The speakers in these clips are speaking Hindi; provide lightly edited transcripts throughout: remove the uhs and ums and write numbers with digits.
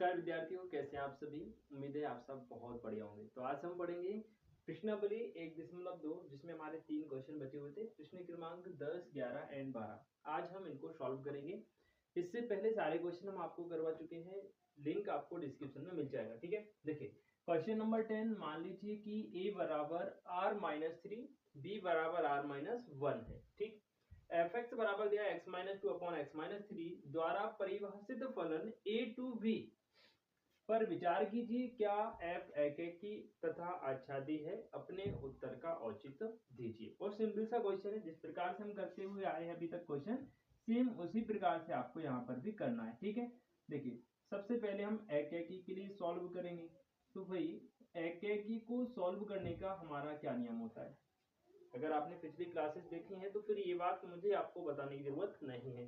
नमस्कार विद्यार्थियों, कैसे हैं आप सभी। उम्मीद है आप सब बहुत बढ़िया होंगे। तो आज हम पढ़ेंगे प्रश्नावली 1.2 जिसमें हमारे 3 क्वेश्चन बचे हुए थे। प्रश्न क्रमांक 10, 11 एंड 12। आज हम इनको सॉल्व करेंगे। इससे पहले सारे क्वेश्चन हम आपको करवा चुके हैं, लिंक आपको डिस्क्रिप्शन में मिल जाएगा। ठीक है, देखिए क्वेश्चन नंबर 10। मान लीजिए कि a बराबर r-3, b बराबर r-1 है। ठीक, fx बराबर दिया x-2 अपॉन x-3 द्वारा परिभाषित फलन a टू b पर विचार कीजिए। क्या f एकेकी तथा आच्छादी है? अपने उत्तर का औचित्य दीजिए। और सिंपल सा क्वेश्चन है, जिस प्रकार से हम करते हुए आए हैं अभी तक क्वेश्चन, सेम उसी प्रकार से आपको यहाँ पर भी करना है। ठीक है, देखिए सबसे पहले हम एकेकी के लिए सॉल्व करेंगे। तो भाई एकेकी को सॉल्व करने का हमारा क्या नियम होता है? अगर आपने पिछली क्लासेस देखी हैं तो फिर ये बात मुझे आपको बताने की जरूरत नहीं है।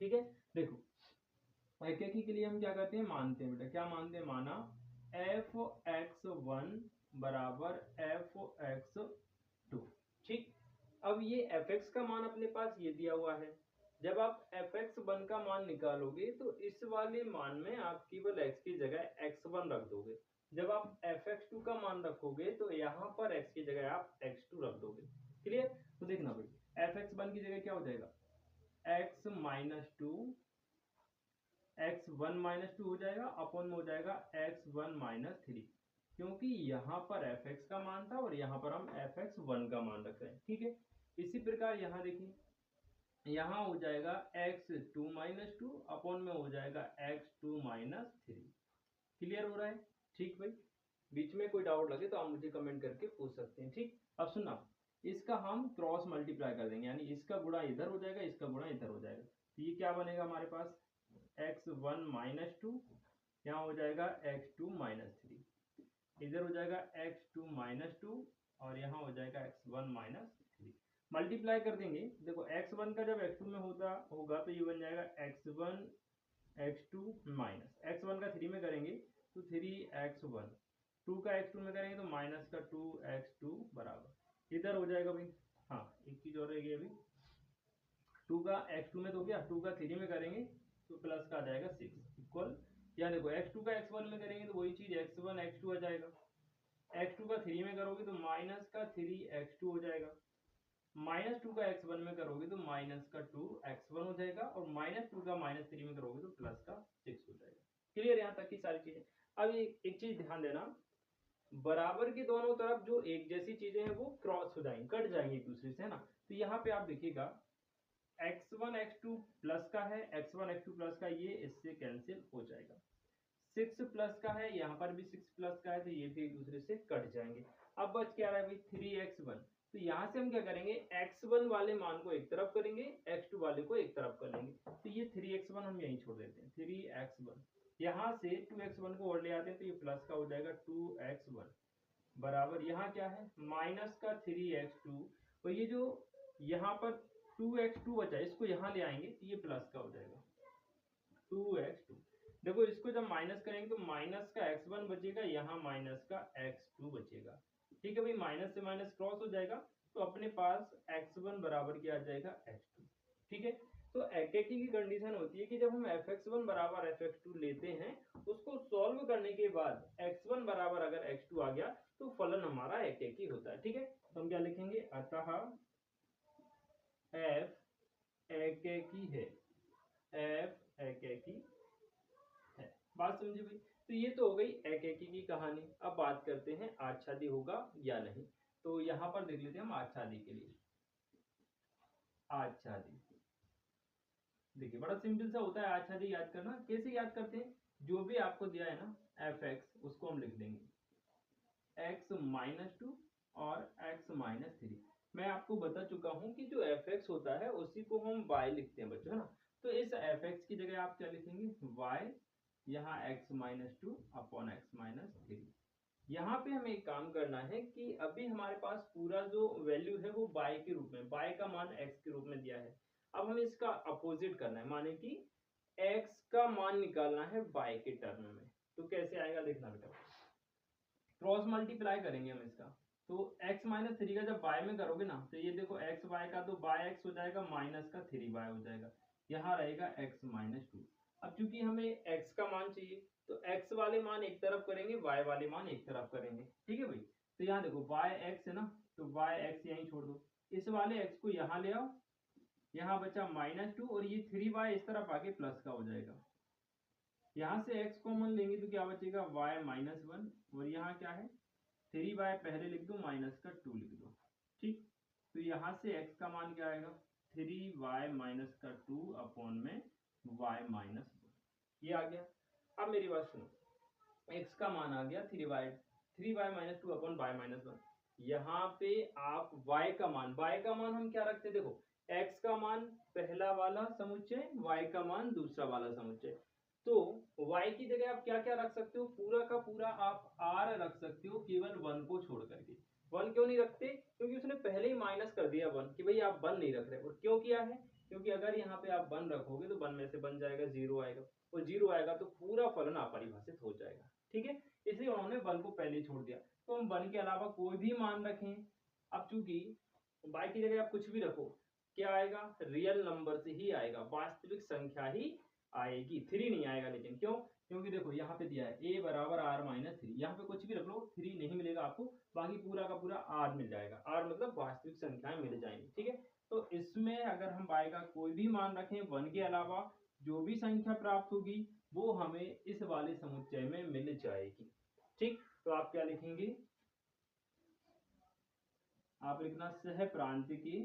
ठीक है, देखो एकेकी के लिए हम क्या करते हैं, मानते हैं बेटा। क्या मानते हैं? माना f(x1) बराबर f(x2). ठीक, अब ये fx का मान अपने पास ये दिया हुआ है। जब आप fx1 का मान निकालोगे तो इस वाले मान में आप केवल x की जगह x1 रख दोगे। जब आप fx2 का मान रखोगे तो यहाँ पर x की जगह आप x2 रख दोगे। क्लियर? तो देखना भाई fx1 की जगह क्या हो जाएगा, x-2 x1-2 हो जाएगा, अपॉन में हो जाएगा x1-3, क्योंकि यहाँ पर fx का मान था और यहाँ पर हम fx1 का मान रख रहे हैं। ठीक है, इसी प्रकार यहाँ देखिए, यहाँ हो जाएगा x2-2 अपॉन में हो जाएगा x2-3। क्लियर हो रहा है? ठीक भाई, बीच में कोई डाउट लगे तो आप मुझे कमेंट करके पूछ सकते हैं। ठीक, अब सुनना, इसका हम क्रॉस मल्टीप्लाई कर देंगे, यानी इसका गुणा इधर हो जाएगा, इसका गुणा इधर हो जाएगा। तो ये क्या बनेगा हमारे पास, x1-2, यहाँ हो जाएगा x2-3, इधर हो जाएगा x2-2 और यहाँ हो जाएगा x1-3। मल्टीप्लाई कर देंगे। देखो x1 का जब x2 में होगा तो ये बन जाएगा x1 x2 माइनस x1 का 3 में करेंगे तो 3x1, 2 का x2 में करेंगे तो माइनस का 2x2 बराबर इधर हो जाएगा भाई। हाँ, एक चीज और रहेगी, अभी 2 का x2 में तो हो गया, 2 का 3 में करेंगे तो प्लस का आ जाएगा 6 इक्वल, या देखो x2 का x1 में करेंगे तो वही चीज x1 x2 आ जाएगा। x2 का 3 में करोगे तो माइनस का 3x2 हो जाएगा। -2 का x1 में करोगे तो माइनस का 2x1 हो जाएगा, और -2 का -3 में करोगे तो प्लस का 6 हो जाएगा। क्लियर यहाँ तक की सारी चीजें? अब एक चीज ध्यान देना, बराबर के दोनों तरफ जो एक जैसी चीजें हैं वो क्रॉस हो जाएंगी, कट जाएंगी एक दूसरे से, है ना। तो यहाँ पे आप देखिएगा x1 x2 प्लस का है, x1 x2 प्लस का, ये इससे कैंसिल हो जाएगा। 6 प्लस का है, यहाँ पर भी 6 प्लस का है, तो ये भी एक दूसरे से कट जाएंगे। अब बच क्या रहा है भाई, 3x1। तो यहाँ से हम क्या करेंगे, x1 वाले मान को एक तरफ करेंगे, x2 वाले को एक तरफ कर लेंगे। तो ये 3x1 हम यहीं छोड़ देते हैं, 3x1। यहाँ से 2x1 को और ले आते हैं तो ये प्लस का हो जाएगा 2x1 बराबर, यहाँ क्या है माइनस का 3x2, और ये जो यहाँ पर 2x2 बचा है इसको यहाँ ले आएंगे तो ये प्लस का हो जाएगा 2x2। देखो इसको जब माइनस करेंगे तो माइनस का x1 बचेगा, यहाँ माइनस का x2 बचेगा। ठीक है भाई, माइनस से माइनस क्रॉस हो जाएगा तो अपने पास x1 बराबर क्या आ जाएगा, x2। ठीक है, तो एकेकी की कंडीशन होती है कि जब हम fx1 बराबर fx2 लेते हैं, उसको सॉल्व करने के बाद x1 बराबर अगर x2 आ गया तो फलन हमारा एकेकी होता है। ठीक है, तो हम क्या लिखेंगे, अतः f एकेकी है, f एकेकी है। बात समझे भाई? तो ये तो हो गई एकेकी की कहानी। अब बात करते हैं आच्छादी होगा या नहीं। तो यहाँ पर देख लेते हैं हम आच्छादी के लिए। आच्छादी देखिए बड़ा सिंपल सा होता है आच्छादी याद करना। कैसे याद करते हैं, जो भी आपको दिया है ना fx, उसको हम लिख देंगे x-2 और x-3। मैं आपको बता चुका हूं कि जो fx होता है उसी को हम y लिखते हैं बच्चों, है ना। तो इस fx की जगह आप क्या लिखेंगे, y, यहाँ x-2 अपॉन x-3। यहाँ पे हमें एक काम करना है कि अभी हमारे पास पूरा जो वैल्यू है वो y के रूप में, y का मान x के रूप में दिया है। अब हमें इसका अपोजिट करना है, माने कि x का मान निकालना है y के टर्म में। तो कैसे आएगा देखना बेटा, क्रॉस मल्टीप्लाई करेंगे हम इसका। तो x-3 का जब y में करोगे ना तो ये देखो x y का तो y x हो जाएगा, माइनस का 3y हो जाएगा, यहाँ रहेगा x-2। अब चूंकि हमें x का मान चाहिए तो x वाले मान एक तरफ करेंगे, y वाले मान एक तरफ करेंगे, ठीक है भाई। तो यहाँ देखो yx है ना, तो yx यहीं छोड़ दो, इस वाले x को यहाँ ले आओ, यहाँ बचा -2 और ये 3y इस तरफ आके प्लस का हो जाएगा। यहाँ से x कॉमन लेंगे तो क्या बचेगा y -1 और यहाँ क्या है 3y पहले लिख दो माइनस का 2 लिख दो, ठीक। तो यहाँ से x का मान क्या आएगा 3y माइनस का 2 अपॉन में y -1, ये आ गया। अब मेरी बात सुनो, x का मान आ गया 3y माइनस 2 अपॉन y -1। यहाँ पे आप y का मान हम क्या रखते हैं, देखो x का मान पहला वाला समुच्चय, y का मान दूसरा वाला समुच्चय। तो y की जगह आप क्या क्या रख सकते हो, पूरा का पूरा आप r रख सकते हो, केवल 1 को छोड़ करके। 1 क्यों नहीं रखते, क्योंकि उसने पहले ही माइनस कर दिया 1 कि भाई आप 1 नहीं रख रहे। और क्यों किया है, क्योंकि अगर यहाँ पे आप 1 रखोगे तो 1 में से बन जाएगा 0 आएगा, और 0 आएगा तो पूरा फलन अपरिभाषित हो जाएगा, ठीक है। इसलिए उन्होंने 1 को पहले ही छोड़ दिया। तो हम 1 के अलावा कोई भी मान रखें, अब चूंकि y की जगह आप कुछ भी रखो, क्या आएगा, रियल नंबर से ही आएगा, वास्तविक संख्या ही आएगी, 3 नहीं आएगा। लेकिन क्यों, क्योंकि देखो यहाँ पे दिया है a बराबर r माइनस 3, यहाँ पे कुछ भी रख लो 3 नहीं मिलेगा आपको, बाकी पूरा का पूरा r मिल जाएगा। r मतलब वास्तविक संख्याएं मिल जाएंगी, ठीक है। तो इसमें अगर हम y का कोई भी मान रखें 1 के अलावा, जो भी संख्या प्राप्त होगी वो हमें इस वाले समुच्चय में मिल जाएगी, ठीक। तो आप क्या लिखेंगे, आप लिखना सह प्रांत की,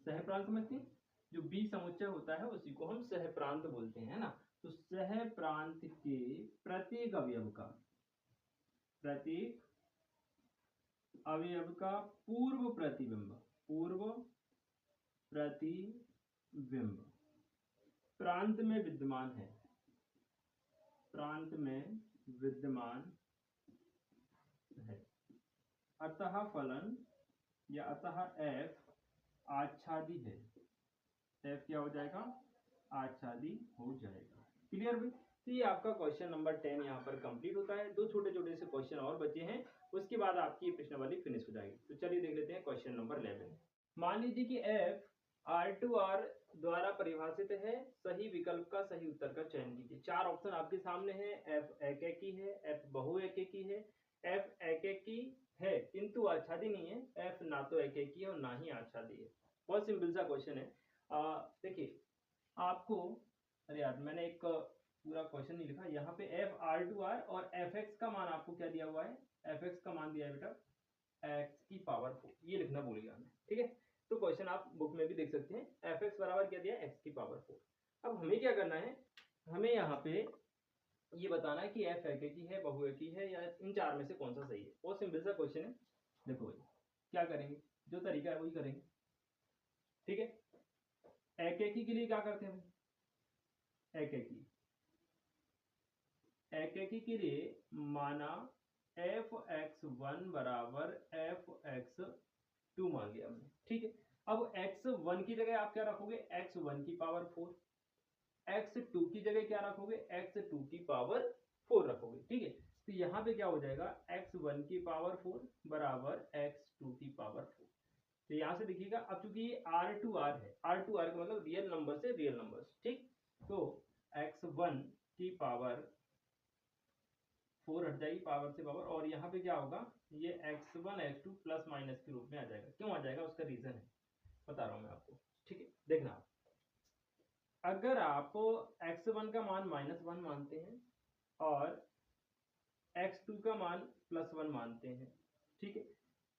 सह प्रांत समझते हैं, जो बी समुच्चय होता है उसी को हम सह प्रांत बोलते हैं ना। तो सह प्रांत के प्रत्येक अवयव का पूर्व प्रतिबिंब प्रांत में विद्यमान है, अतः फलन या अतः f आच्छादी है, f क्या हो जाएगा, आच्छादी हो जाएगा। क्लियर भाई। तो ये आपका क्वेश्चन नंबर 10 यहाँ पर कंप्लीट होता है। दो छोटे छोटे से क्वेश्चन और बचे हैं, उसके बाद आपकी प्रश्नावली फिनिश हो जाएगी। तो चलिए देख लेते हैं क्वेश्चन नंबर 11। मान लीजिए कि f R2R द्वारा परिभाषित है, सही विकल्प का सही उत्तर का चयन कीजिए। चार ऑप्शन आपके सामने है, f एकैकी है, f बहुएकैकी है, f एकैकी है किंतु आच्छादी नहीं है, f ना तो एकैकी है और ना ही आच्छादी है। बहुत सिंपल सा क्वेश्चन है। देखिए आपको, अरे यार मैंने एक पूरा क्वेश्चन नहीं लिखा, यहाँ पे f R2R और fx का मान आपको क्या दिया हुआ है, fx का मान दिया है बेटा x की पावर 4, ये लिखना भूल गया मैं, ठीक है। तो क्वेश्चन आप बुक में भी देख सकते हैं, fx बराबर क्या दिया है, x की पावर 4। अब हमें क्या करना है, हमें यहाँ पे ये बताना है कि f एकैकी है, बहुएकी है, या इन चार में से कौन सा सही है। बहुत सिंपल सा क्वेश्चन है। देखो भाई क्या करेंगे, जो तरीका है वही करेंगे, ठीक है। एकैकी के लिए क्या करते हैं, एकैकी के लिए माना fx1 बराबर fx2 मान लिया हमने, ठीक है। अब x1 की जगह आप क्या रखोगे, x1 की पावर 4, x2 की जगह क्या रखोगे, x2 की पावर 4 रखोगे, ठीक है। तो यहाँ पे क्या हो जाएगा, x1 की पावर 4 बराबर x2 की पावर 4। तो यहाँ से देखिएगा, अब चूंकि ये R2R है, R2R का मतलब रियल नंबर से रियल नंबर, ठीक। तो x1 की पावर 4 हट जाएगी, पावर से पावर, और यहाँ पे क्या होगा, ये x1 x2 प्लस माइनस के रूप में आ जाएगा। क्यों आ जाएगा, उसका रीजन है, बता रहा हूँ मैं आपको, ठीक है। देखना, अगर आप x1 का मान -1 मानते हैं और x2 का मान +1 मानते हैं, ठीक है,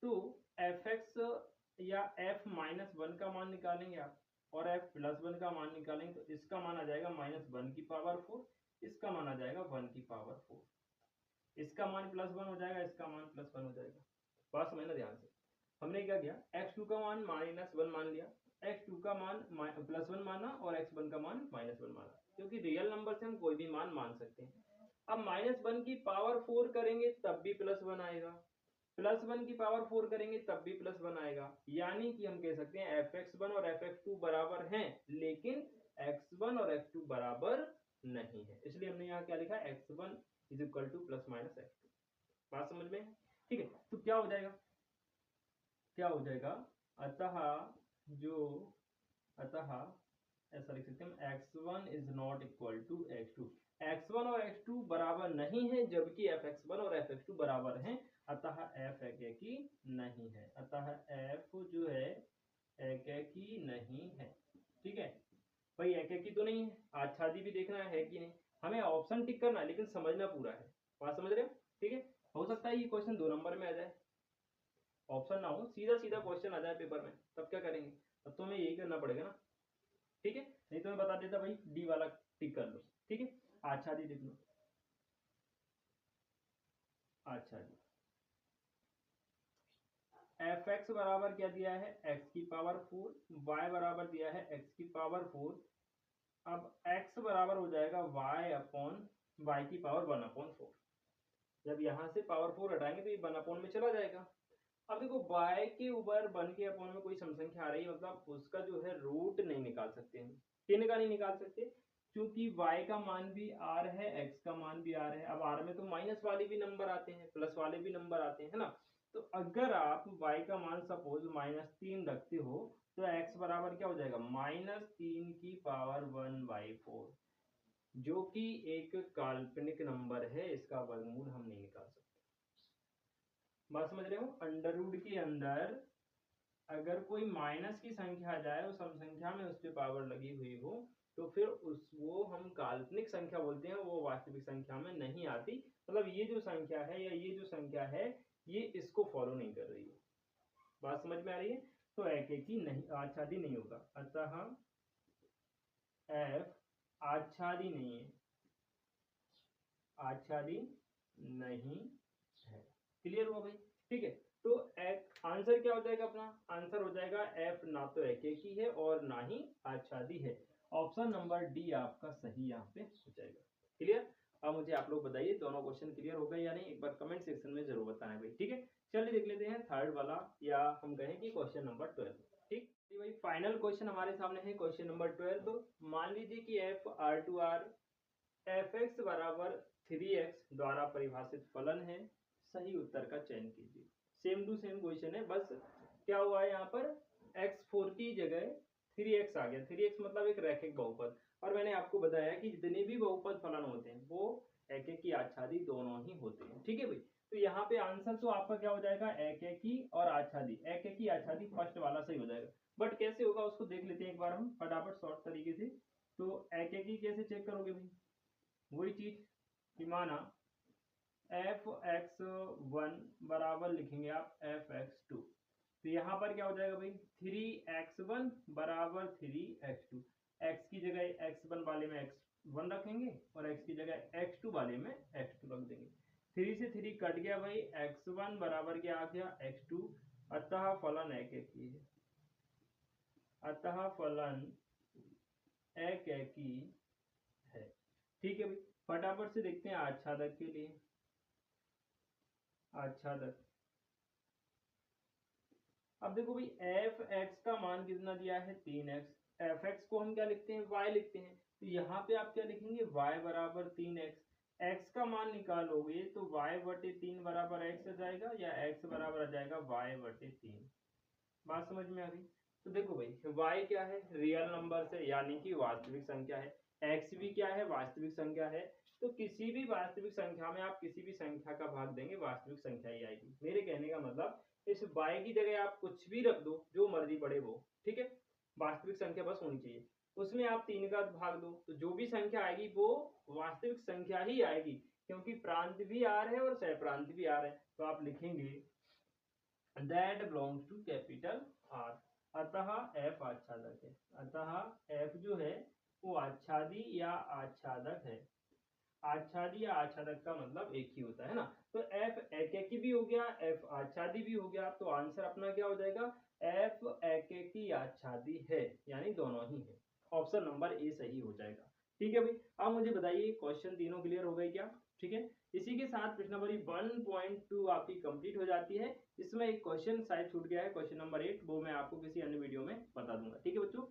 तो fx या f -1 का मान निकालेंगे आप और f +1 का मान निकालेंगे, तो इसका मान आ जाएगा -1 की पावर 4, इसका मान आ जाएगा 1 की पावर 4, इसका मान +1 हो जाएगा, इसका मान +1 हो जाएगा। बात समझना ध्यान से। हमने क्या किया, x2 का मान -1 मान लिया, x2 का मान +1 माना और x1 का मान -1 माना, क्योंकि रियल नंबर से हम कोई भी मान सकते हैं। अब -1 की पावर 4 करेंगे तब भी +1 आएगा, +1 की पावर 4 करेंगे तब भी +1 आएगा, यानी कि हम कह सकते हैं fx1 और fx2 बराबर हैं, लेकिन x1 और x2 बराबर नहीं है। इसलिए हमने यहाँ क्या लिखा, x1 = ±x2। बात समझ में, ठीक है। तो क्या हो जाएगा, अतः ऐसा लिख सकते हैं x1 is not equal to x2, x1 और x2 बराबर नहीं है जबकि fx1 और fx2 बराबर हैं, अतः f एकेकी नहीं है, अतः f जो है एकेकी नहीं है। ठीक है भाई, एकेकी तो नहीं है, आच्छादी भी देखना है कि नहीं, हमें ऑप्शन टिक करना है लेकिन समझना पूरा है, बात समझ रहे हो? ठीक है, हो सकता है ये क्वेश्चन 2 नंबर में आ जाए, ऑप्शन ना हो, सीधा सीधा क्वेश्चन आ जाए पेपर में, तब क्या करेंगे? तब तो हमें यही करना पड़ेगा ना। ठीक है, नहीं तो मैं बता देता भाई डी वाला टिक कर लो। ठीक है, आच्छादी लिख लो, आच्छादी एफ एक्स बराबर क्या दिया है, एक्स की पावर 4, वाई बराबर दिया है एक्स की पावर 4, अब x बराबर हो जाएगा y अपॉन वाई की पावर 1/4, जब यहाँ से पावर 4 हटाएंगे तो ये 1 में चला जाएगा। अब देखो y के ऊपर 1 के अपॉन में कोई सम संख्या आ रही है, मतलब उसका जो है रूट नहीं निकाल सकते हम, किन का नहीं निकाल सकते, क्योंकि y का मान भी r है, x का मान भी r है। अब r में तो माइनस वाले भी नंबर आते हैं, प्लस वाले भी नंबर आते हैं, है ना। तो अगर आप y का मान सपोज -3 रखते हो तो x बराबर क्या हो जाएगा, -3 की पावर 1/4, जो कि एक काल्पनिक नंबर है, इसका वर्गमूल हम नहीं निकाल सकते। बात समझ रहे हो? अंडर रूट के अंदर अगर कोई माइनस की संख्या आ जाए, उस सम संख्या में उस पर पावर लगी हुई हो, तो फिर वो हम काल्पनिक संख्या बोलते हैं, वो वास्तविक संख्या में नहीं आती। मतलब ये जो संख्या है या ये जो संख्या है, ये इसको फॉलो नहीं कर रही है। बात समझ में आ रही है? तो एकेकी नहीं, आच्छादी नहीं होगा, अतः f आच्छादी नहीं है, आच्छादी नहीं है। क्लियर हुआ भाई? ठीक है, तो आंसर क्या हो जाएगा अपना, आंसर हो जाएगा f ना तो एकेकी है और ना ही आच्छादी है। ऑप्शन नंबर डी आपका सही यहाँ पे हो जाएगा। क्लियर? अब मुझे आप लोग बताइए दोनों क्वेश्चन क्लियर हो गए या नहीं, एक बार कमेंट सेक्शन में जरूर बताना भाई। ठीक है, चलिए देख लेते हैं थर्ड वाला, या हम कहें कि क्वेश्चन नंबर 12। ठीक भाई, फाइनल क्वेश्चन हमारे सामने है क्वेश्चन नंबर 12। मान लीजिए कि f R2R fx बराबर 3x द्वारा परिभाषित फलन है, सही उत्तर का चयन कीजिए। सेम टू सेम क्वेश्चन है, बस क्या हुआ है यहाँ पर x4 की जगह 3x आ गया। 3x मतलब एक रैखिक बहुपद, और मैंने आपको बताया कि जितने भी बहुपद फलन होते हैं वो एकेकी आच्छादी दोनों ही होते हैं। ठीक है भाई, तो यहाँ पे आंसर तो आपका क्या हो जाएगा, एकेकी और आच्छादी, एकेकी आच्छादी फर्स्ट वाला सही हो जाएगा। बट कैसे होगा उसको देख लेते हैं एक बार हम फटाफट शॉर्ट तरीके से। तो एकेकी कैसे चेक करोगे भाई, वही चीज कि माना f(x1) बराबर लिखेंगे आप f(x2), तो यहाँ पर क्या हो जाएगा भाई, 3x1 बराबर 3x2, x की जगह x1 वाले में x1 रखेंगे और x की जगह x2 वाले में x2 रख देंगे। 3 से 3 कट गया भाई, x1 बराबर क्या आ गया, x2, अतः फलन एकेकी है, अतः फलन एकेकी है। ठीक है भाई, फटाफट से देखते हैं आच्छादक के लिए। आच्छादक, अब देखो भाई एफ एक्स का मान कितना दिया है, 3x, एफ एक्स को हम क्या लिखते हैं, y लिखते हैं, तो यहाँ पे आप क्या लिखेंगे, y बराबर 3x, x का मान निकालोगे तो y/3 बराबर x आ जाएगा, या x बराबर आ जाएगा y/3। बात समझ में आ गई? तो देखो भाई y क्या है, रियल नंबर से यानी कि वास्तविक संख्या है, x भी क्या है, वास्तविक संख्या है। तो किसी भी वास्तविक संख्या में आप किसी भी संख्या का भाग देंगे, वास्तविक संख्या ही आएगी। मेरे कहने का मतलब इस y की जगह आप कुछ भी रख दो, जो मर्जी पड़े वो, ठीक है, वास्तविक संख्या बस होनी चाहिए। उसमें आप 3 का भाग दो तो जो भी संख्या आएगी वो वास्तविक संख्या ही आएगी, क्योंकि प्रांत भी r है और सहप्रांत भी r है। तो आप लिखेंगे that belongs to capital R, अतः f आच्छादक है, अतः f जो है वो आच्छादी या आच्छादक है। आच्छादी या आच्छादक का मतलब एक ही होता है ना। तो f एकेकी भी हो गया, f आच्छादी भी हो गया, तो आंसर अपना क्या हो जाएगा, f एकेकी आच्छादी है, यानी दोनों ही है। ऑप्शन नंबर ए सही हो जाएगा। ठीक है भाई, अब मुझे बताइए क्वेश्चन तीनों क्लियर हो गए क्या? ठीक है, इसी के साथ प्रश्न नंबर 1.2 आपकी कंप्लीट हो जाती है। इसमें एक क्वेश्चन शायद छूट गया है, क्वेश्चन नंबर 8, वो मैं आपको किसी अन्य वीडियो में बता दूंगा। ठीक है बच्चों,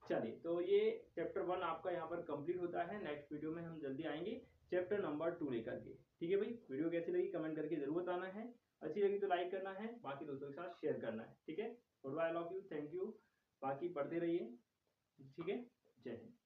चलिए, तो ये चैप्टर 1 आपका यहाँ पर कंप्लीट होता है। नेक्स्ट वीडियो में हम जल्दी आएंगे चैप्टर नंबर 2 लेकर के। ठीक है भाई, वीडियो कैसी लगी कमेंट करके जरूर बताना है, अच्छी लगी तो लाइक करना है, बाकी दोस्तों के साथ शेयर करना है। ठीक है, goodbye, love you, thank you, बाकी पढ़ते रहिए। ठीक है। जय हिंद।